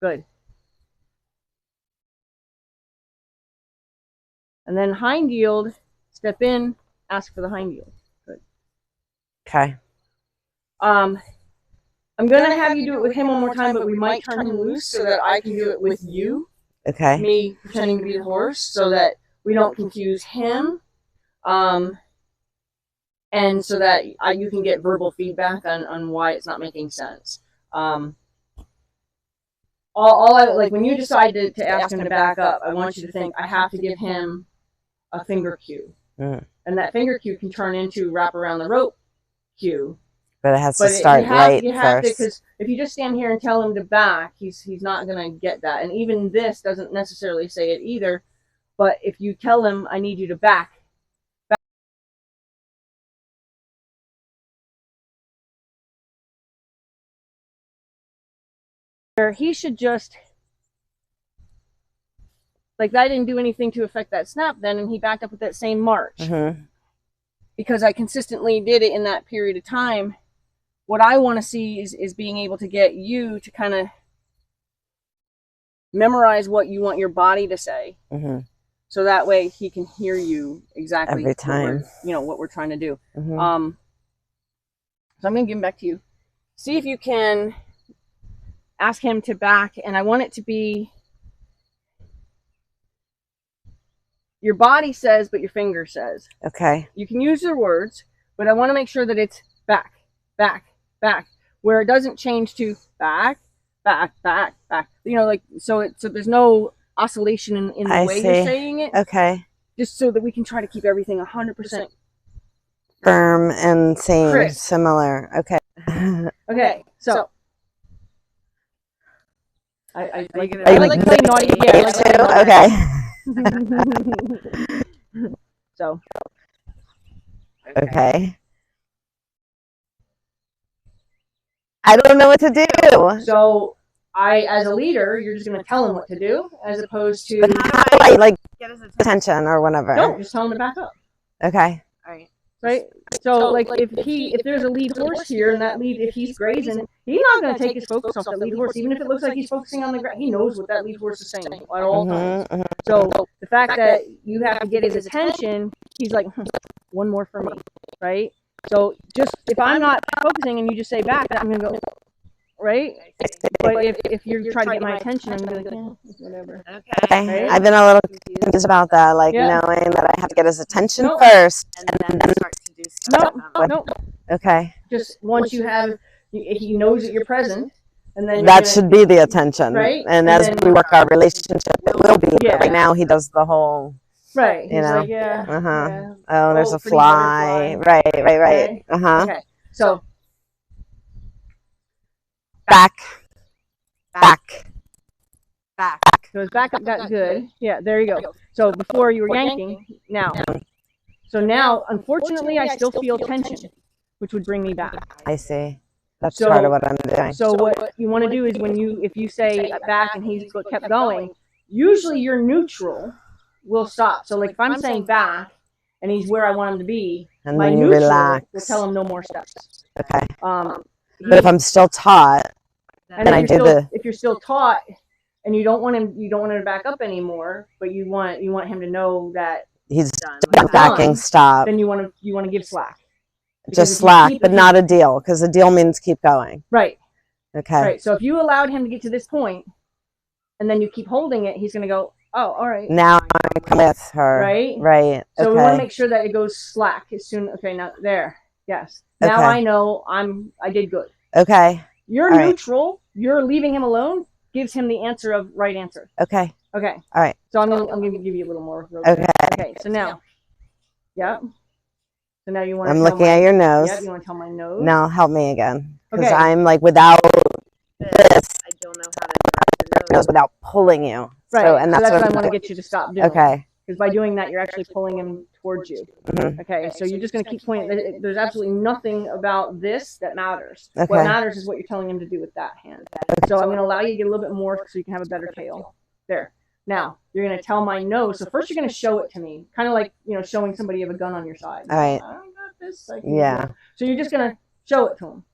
Good. And then hind yield, step in, ask for the hind yield. Good. Okay. I'm going to have you do it with him one more time, but we might turn him loose so that I can do it with you. Okay. Me pretending to be the horse so that we don't confuse him. And so that you can get verbal feedback on why it's not making sense. Like when you decide to ask him to back up, I want you to think, I have to give him a finger cue. And that finger cue can turn into wrap around the rope cue. But it has to start right first. Because if you just stand here and tell him to back, he's not going to get that. And even this doesn't necessarily say it either. But if you tell him, I need you to back, he should just, like, that didn't do anything to affect that snap then, and he backed up with that same march. Because I consistently did it in that period of time. What I want to see is being able to get you to kind of memorize what you want your body to say. So that way he can hear you exactly every time. What we're trying to do. So I'm going to give him back to you. See if you can ask him to back, and I want it to be your body says, but your finger says. Okay. You can use your words, but I want to make sure that it's back, back, back, where it doesn't change to back, back, back, back. So there's no oscillation in the way you're saying it. Okay. Just so that we can try to keep everything 100% firm and same, crisp. Similar. Okay. Okay. So I like playing naughty. Yeah. Okay. So. Okay. I don't know what to do. So as a leader, you're just going to tell him what to do, as opposed to. But how do I get his attention or whatever? No, just tell him to back up. Okay. All right. Right. So if there's a lead horse here, and that lead, if he's grazing, he's not going to take his focus off that lead horse, even if it looks like he's focusing on the ground. He knows what that lead horse is saying at all times. So the fact that you have to get his attention, he's like, one more for me, right? So just if I'm not focusing and you just say back, I'm going to go, right? But if you're trying to get my attention, I'm going to be like, whatever. Okay. Right? I've been a little confused about that, knowing that I have to get his attention first, and then start to do stuff. No. Okay. Just once he knows that you're present, and then that should be the attention, right? And as we work our relationship, it will be. Yeah. Right now, he does the whole. Right. You know. Like, yeah. Oh, there's a fly. Right. Okay. Okay. So. Back. So his backup got good. Yeah, there you go. So before you were yanking, now. So now, unfortunately, I still feel tension, which would bring me back. I see. That's part of what I'm doing. So what you want to do is if you say back and he's kept going, usually your neutral will stop. So like if I'm saying back and he's where I want him to be, and my neutral will tell him no more steps. Okay. But if I'm still taut, then I do if you're still taut and you don't want him to back up anymore, but you want him to know that he's done, backing stop. Then you want to give slack. Just slack, but not a deal, because a deal means keep going. Right. Okay. Right. So if you allowed him to get to this point, and then you keep holding it, he's going to go, oh, all right. Now I'm with her. Right. Right. So we want to make sure that it goes slack as soon. Okay. Now there. Yes. Now I know I did good. Okay. You're neutral. You're leaving him alone. Gives him the answer of right answer. Okay. Okay. All right. So I'm gonna give you a little more. Okay. Okay. So now. Yeah. So now you want. I'm looking at your nose. Yeah. You want to tell my nose? Now help me again, because I'm like without this. I don't know how to nose without pulling you. Right. So, and that's what I want to get you to stop doing. Okay. Because by doing that, you're actually pulling him towards you. Okay. So you're just going to keep pointing. There's absolutely nothing about this that matters. Okay. What matters is what you're telling him to do with that hand. So I'm going to allow you to get a little bit more so you can have a better tail. There. Now, you're going to tell my nose. So first you're going to show it to me. Kind of like, showing somebody you have a gun on your side. All right. I got this. Yeah. So you're just going to show it to him.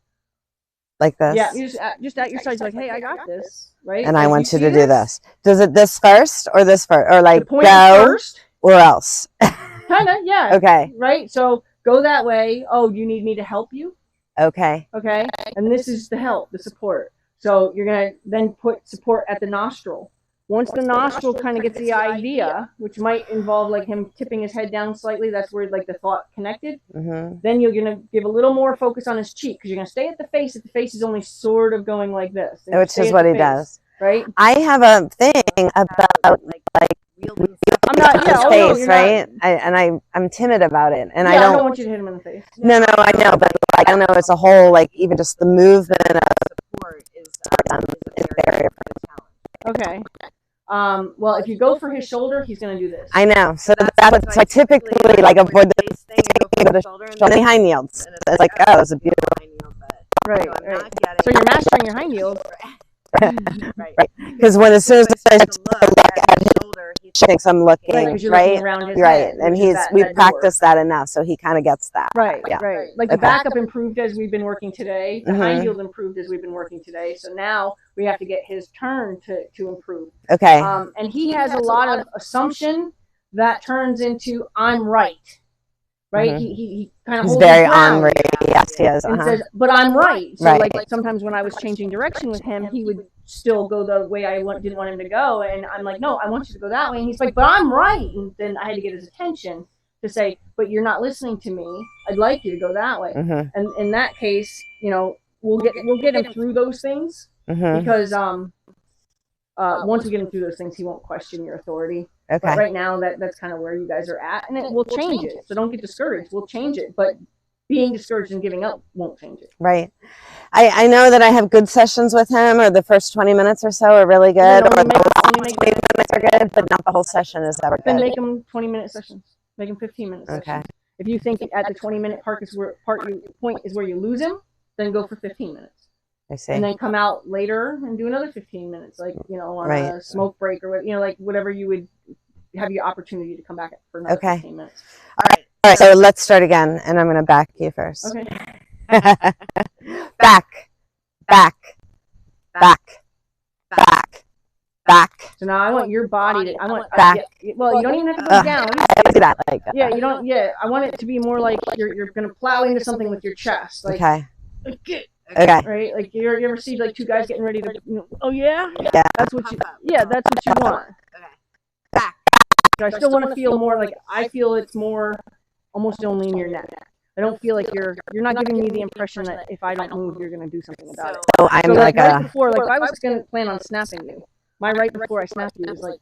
like this. Yeah, you just at your side, like, hey, I got this, right? And like, I want you to see do this. Does it this first or this first, or like The point go first, or else? kind of, yeah. Okay. Right. So go that way. Oh, you need me to help you? Okay. Okay. And this is the help, the support. So you're gonna then put support at the nostril. Once the nostril kind of gets the idea, which might involve like him tipping his head down slightly, that's where like the thought connected. Then you're gonna give a little more focus on his cheek because you're gonna stay at the face. If the face is only sort of going like this, which is what he does, right? I have a thing about like I'm not his face, right? I'm timid about it, and I don't want you to hit him in the face. No, I know, but like I don't know, it's a whole like even just the movement of support is a barrier for the challenge. Okay. Well, if you go for his shoulder, he's going to do this. I know. So that's what, so I typically like avoid the thing and go to the shoulder and the high yields. It's like, oh, it's a beautiful high yield, but right. So you're mastering your high yield. Right. Because as soon as I look at his shoulder, he thinks I'm looking, right? Head, and we've practiced that enough, so he kind of gets that. Right. Like the backup improved as we've been working today. The high yield improved as we've been working today. So now we have to get his turn to improve. Okay. And he has a lot of assumption that turns into I'm right. Right? He kind of he's very ornery. Yes, he is. And says, but I'm right. So like sometimes when I was changing direction with him, he would still go the way I didn't want him to go, and I'm like, no, I want you to go that way. And he's like, but I'm right. And then I had to get his attention to say, but you're not listening to me. I'd like you to go that way. And in that case, we'll get him through those things because once we get him through those things, he won't question your authority. Okay. But right now, that's kind of where you guys are at, and we'll change it. So don't get discouraged. We'll change it, but being discouraged and giving up won't change it. Right. I know that I have good sessions with him, or the first 20 minutes or so are really good, or the last 20 minutes are good, but not the whole session is ever good. Then make them 20-minute sessions. Make them 15-minute sessions. Okay. If you think at the 20-minute point is where you lose him, then go for 15 minutes. I see. And then come out later and do another 15 minutes, like, on a smoke break or, like whatever you would have your opportunity to come back for another 15 minutes. All right, so let's start again, and I'm going to back you first. Okay. back. So now I want your body to, back. Well, you don't even have to go down. I do that. You don't, I want it to be more like you're going to plow into something with your chest. Like, okay. Okay. Right? Like you ever see like two guys getting ready to, oh yeah? Yeah. That's what you want. Okay. Back. So I still want to feel more like, I feel it's more almost only in your neck. I don't feel like you're not giving me the impression that if I don't move, you're going to do something about it. So I'm like right before, like if I was going to plan on snapping you, my right before I snap you is like,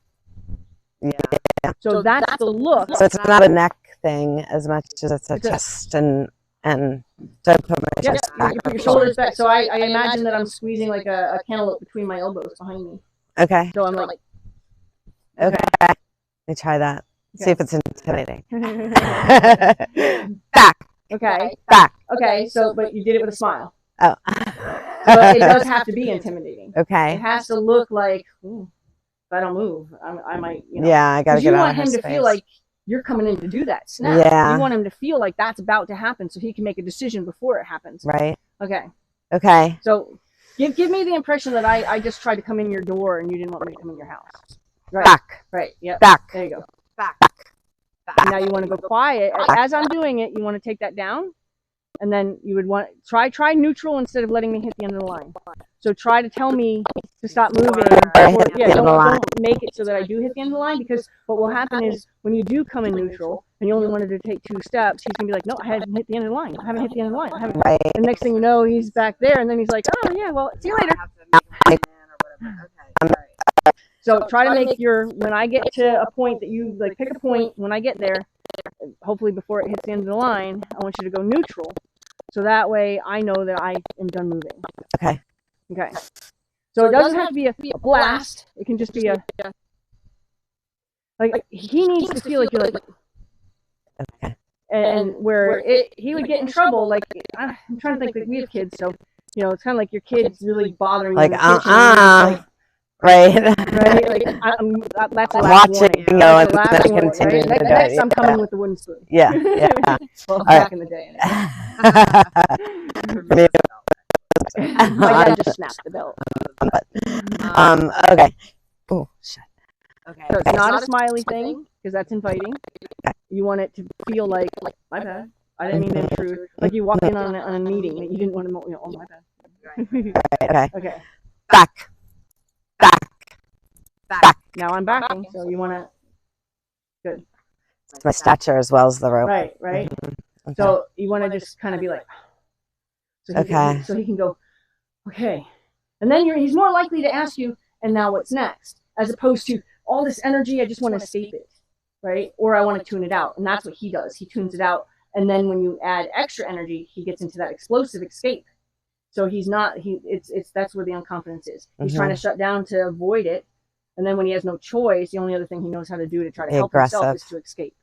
yeah. So that's the look. So it's not a neck thing as much as it's a chest and so I put my chest back. You put your shoulders back. So I imagine that I'm squeezing like a cantaloupe between my elbows behind me. Okay. So I'm like. Okay. Let me try that. Okay. See if it's intimidating. Back. Okay. Back. Okay. So, but you did it with a smile. Oh. So it does have to be intimidating. Okay. It has to look like, if I don't move, I might, Yeah, I gotta get out of his You want him to feel like you're coming in to do that snap. Yeah. You want him to feel like that's about to happen so he can make a decision before it happens. Right. Okay. Okay. So give me the impression that I just tried to come in your door and you didn't want me to come in your house. Right. Back. Right. Yeah. Back. There you go. Back. Now you want to go quiet. As I'm doing it, you want to take that down. And then you would want try neutral instead of letting me hit the end of the line. So try to tell me to stop moving. Don't make it so that I do hit the end of the line, because what will happen is when you do come in neutral and you only wanted to take 2 steps, he's gonna be like, no, I haven't hit the end of the line. I haven't hit the end of the line. Right. And next thing you know, he's back there, and then he's like, oh yeah, well, see you later. So try to make when I get to a point that you like, pick a point. When I get there, hopefully before it hits the end of the line, I want you to go neutral. So that way I know that I am done moving. Okay. Okay. So it doesn't have to be a blast. It can just be like he needs to feel like you're like. Okay. And where he would get in trouble. Like I'm trying to think that we have kids, so it's kind of like your kid's really bothering you. Like right. Right. Like that's the last watching, warning. And then continue to do it. Next, I'm coming with the wooden spoon. Yeah. Well, back in the day. My dad just snapped the belt. Okay. Oh shit. Okay. So it's not a smiley thing because that's inviting. You want it to feel like my bad. I didn't mean to intrude. Like you walk in on a meeting that you didn't want to. Oh my bad. Okay. Okay. Back. Now I'm backing, so you want to. Good. It's my stature as well as the rope. Right. Okay. So you want to just kind of be like. So he can go. Okay. And then he's more likely to ask you, and now what's next? As opposed to all this energy, I just want to escape it, right? Or I want to tune it out. And that's what he does. He tunes it out. And then when you add extra energy, he gets into that explosive escape. So that's where the unconfidence is. He's trying to shut down to avoid it. And then when he has no choice, the only other thing he knows how to do to try to help himself is to escape.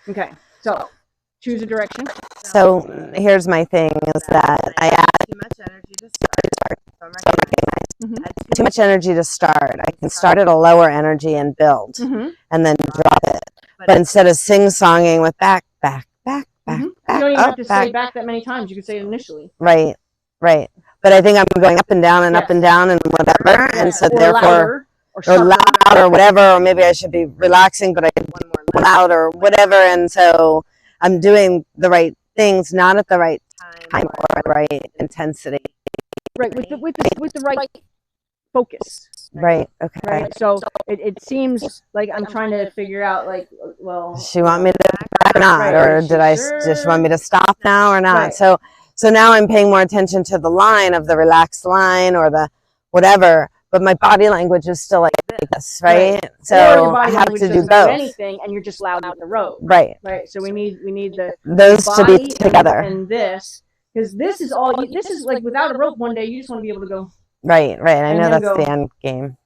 Okay. So choose a direction. So here's my thing is that I add too much energy to start. too much energy to start. I can start at a lower energy and build and then drop it. But instead of sing-songing with back, you don't even have to say back that many times. You can say it initially. Right. But I think I'm going up and down and up and down and whatever. And so therefore, or loud or whatever, or maybe I should be relaxing, but I one more loud or whatever. And so I'm doing the right things, not at the right time or the right intensity. Right, with the right focus. Right. Okay. Right. So it seems like I'm trying to figure out, like, well, she want me to back or not, or did I just want me to stop now or not? Right. So now I'm paying more attention to the line of the relaxed line or the whatever, but my body language is still like this, right? So I have to do both. Anything, and you're just loud with the rope. Right. So we need those to be together. And this, because this is like without a rope. One day you just want to be able to go. Right. I know that's the end game.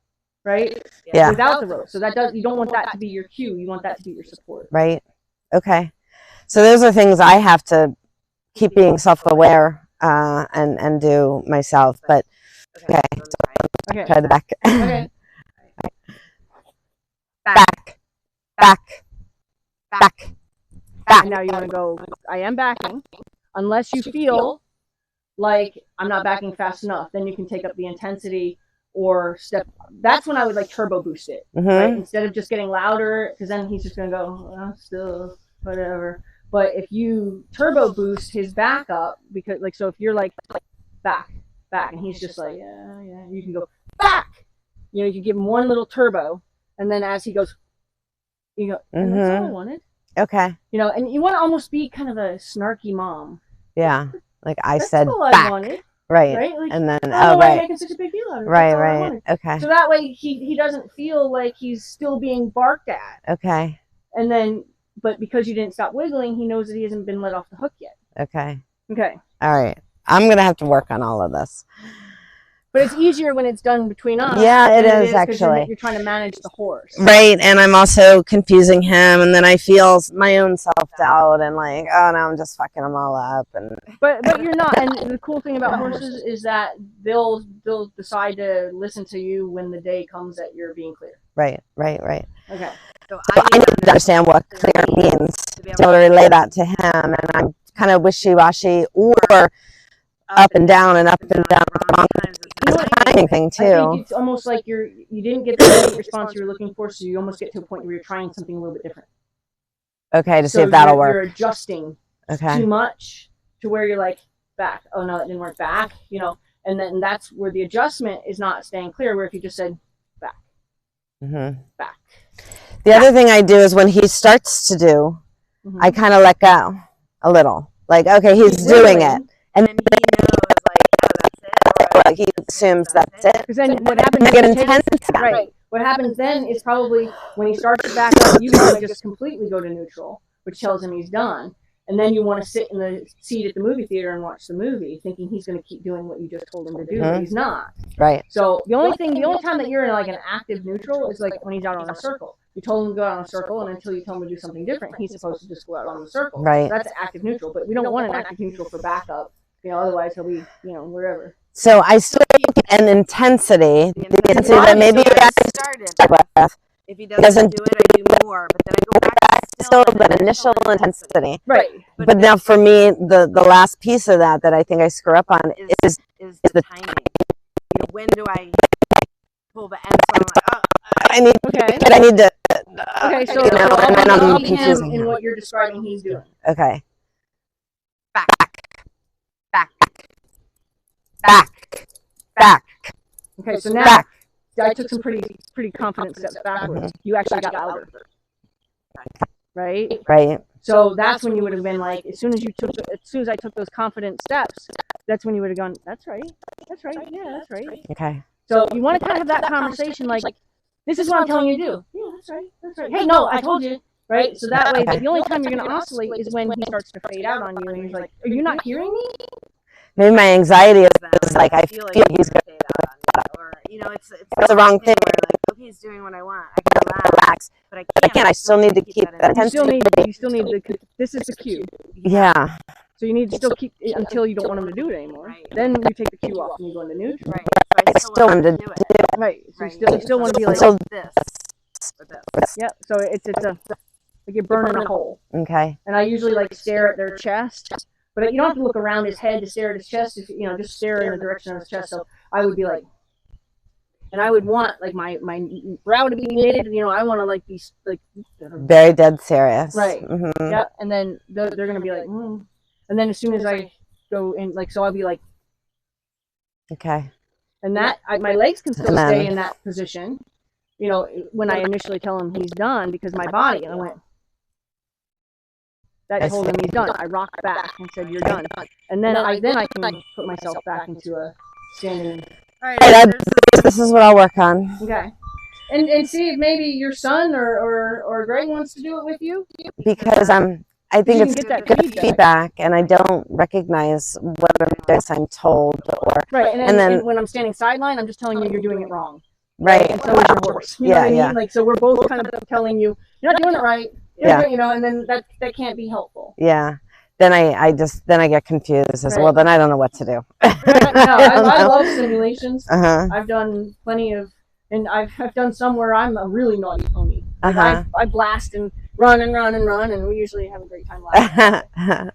Right. Yeah. Without the rope, so you don't want that to be your cue. You want that to be your support. Right. Okay. So those are things I have to keep being self-aware and do myself. But okay. Try the back. Okay. Back. And now you want to go. I am backing, unless you feel like I'm not backing fast enough. Then you can take up the intensity or step. That's when I would like turbo boost it, right? Instead of just getting louder, because then he's just gonna go still whatever. But if you turbo boost his back up, because like so, if you're like back, and he's just like yeah, you can go back. You can give him one little turbo, and then as he goes, you go. And that's all I wanted. Okay. And you want to almost be kind of a snarky mom. Yeah. Like I That's said all back. I wanted. Right. Like, and then right. Making such a big deal out of it. Right. Okay. So that way he doesn't feel like he's still being barked at. Okay. And then, but because you didn't stop wiggling, he knows that he hasn't been let off the hook yet. Okay. All right. I'm gonna have to work on all of this. But it's easier when it's done between us. Yeah, it is actually. You're trying to manage the horse. Right, and I'm also confusing him, and then I feel my own self-doubt, and like, oh no, I'm just fucking them all up. And But you're not. And the cool thing about horses is that they'll decide to listen to you when the day comes that you're being clear. Right. Okay. So I need to understand what clear means to be able to relay that to him, and I'm kind of wishy-washy or up and down and up and down. It's a timing thing too. I think it's almost like you didn't get the response you were looking for, so you almost get to a point where you're trying something a little bit different. Okay, to see if that'll work. You're adjusting too much to where you're like back. Oh no, that didn't work. Back. And then that's where the adjustment is not staying clear. Where if you just said back, back. The other thing I do is when he starts to do, I kind of let go a little. Like, okay, he's doing it. And then he knows, like, oh, that's it. Or he assumes that's it. Because then what happens? Get intense. Right. What happens then is probably when he starts to back up, you want to just completely go to neutral, which tells him he's done. And then you want to sit in the seat at the movie theater and watch the movie, thinking he's going to keep doing what you just told him to do, but he's not. Right. So the only time that you're in like an active neutral is like when he's out on a circle. You told him to go out on a circle, and until you tell him to do something different, he's supposed to just go out on the circle. Right. So that's active neutral, but we don't want an active neutral for backup. Otherwise he'll be, wherever. So I still get an intensity, the intensity that maybe you guys started with. If he doesn't do it, I do more, but then I go back still that initial intensity. Right. But now for me, the last piece of that I think I screw up on is the timing. You know, when do I pull the end? So I'm like, oh, I need to. Okay, so, you know, so and then I'm I'll be him confusing in him. what you're describing he's doing. Okay. back. Okay, so now Back. I took some pretty confident steps backwards. You actually got louder. Right? Right. So that's when you would have been like, as soon as I took those confident steps, that's when you would have gone, that's right, yeah, that's right. Okay. So you want to kind of have that conversation like, this is what I'm telling you to do. Yeah, that's right. Hey, no, I told you. Right? So that way, the only time you're going to oscillate is when he starts to fade out on you and he's like, are you not hearing me? Maybe my anxiety is like, I feel like he's going fade out on me, or you know, it's the wrong thing. where like, okay, he's doing what I want. I can relax, but I but I can't. I still need to keep that You still intensity. need this is the cue. Yeah. So you need to still keep it until you don't want him to do it anymore. Right. Then you take the cue off and you go into neutral. Right. I still want to do it. Right. So you still want to be like, Until this or this. yeah. So it's a like you're burning a hole. okay. And I usually like stare at their chest, but you don't have to look around his head to stare at his chest. If you know, just stare in the direction of his chest. So I would be like, and I would want like my brow to be knitted. You know, I want to like be like Very dead serious. right. Mm-hmm. Yeah. And then they're gonna be like, and then as soon as I go in, like, so I'll be like, Okay. and that my legs can still And then- stay in that position. You know, when I initially tell him he's done, because my body, and I went, that I told him see. he's done. I rocked back and said, you're done. And then I can put myself back into a standing. All right. Hey, this is what I'll work on. Okay. And see if maybe your son or Greg wants to do it with you. Because I think You it's can get that good feedback, and I don't recognize what I'm told, or Right. And then- and when I'm standing sideline, I'm just telling you you're doing it wrong. right. And so is your horse. You know what I mean? Yeah. Like, so we're both kind of telling you, you're not doing it right. Yeah. You know, and then that can't be helpful. Yeah. Then I get confused as Right. well. Then I don't know what to do. No, I love simulations. Uh-huh. I've done plenty of, and I've done some where I'm a really naughty pony. Like Uh-huh. I blast and run, and we usually have a great time laughing.